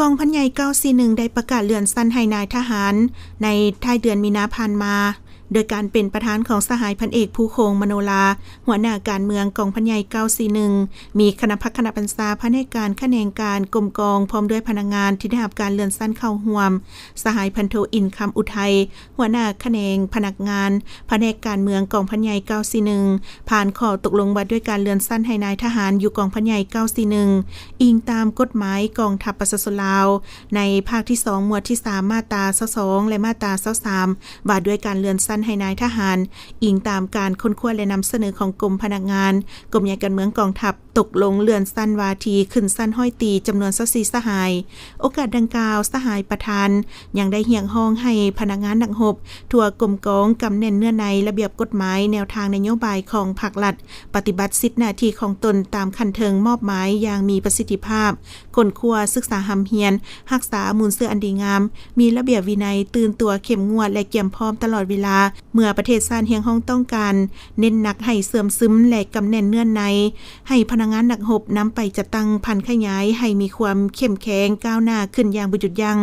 กองพันใหญ่941ได้ประกาศเลื่อนสั้นให้นายทหารในท้ายเดือนมีนาคมมาโดยการเป็นประธานของสหายพันเอกภูโคงมโนลาหัวหน้าการเมืองกองพันใหญ่941มีคณะพักคณะบัญชาพนักงานคะแนนการกรมกองพร้อมด้วยพนักงานที่ได้รับการเลื่อนสั้นเข้าร่วมสหายพันโทอินคำอุทัยหัวหน้าคะแนนพนักงานแผนกการเมืองกองพันใหญ่941ผ่านข้อตกลงว่าด้วยการเลื่อนสั้นให้นายทหารอยู่กองพันใหญ่941อิงตามกฎหมายกองทัพประชาชนลาวในภาคที่2หมวดที่3มาตรา22และมาตรา23ว่าด้วยการเลื่อนสั้นให้นายทหารอิงตามการค้นคว้าและนำเสนอของกรมพนักงานกรมใหญ่การเมืองกองทัพตกลงเลื่อนสั้นวาทีขึ้นสั้นห้อยตีจำนวน24สหายโอกาสดังกล่าวสหายประธานยังได้เหี่ยงห้องให้พนักงานนักรบทั่วกรมกองกำเน้นเนื้อในระเบียบกฎหมายแนวทางนโยบายของภาครัฐปฏิบัติสิทธิหน้าที่ของตนตามคันเทิงมอบหมายอย่างมีประสิทธิภาพค้นคว้าศึกษาหำเฮียนรักษามูลเสื่ออันดีงามมีระเบียบวินัยตื่นตัวเข้มงวดและเกี่ยมพร้อมตลอดเวลาเมื่อประเทศชาติเฮียงห้องต้องการเน้นหนักให้เสื่อมซึมและกำเน้นเนื้อในให้พนักงานนักรบนำไปจัดตั้งพันขยายให้มีความเข้มแข็งก้าวหน้าขึ้นอย่างบ่หยุดยั้ง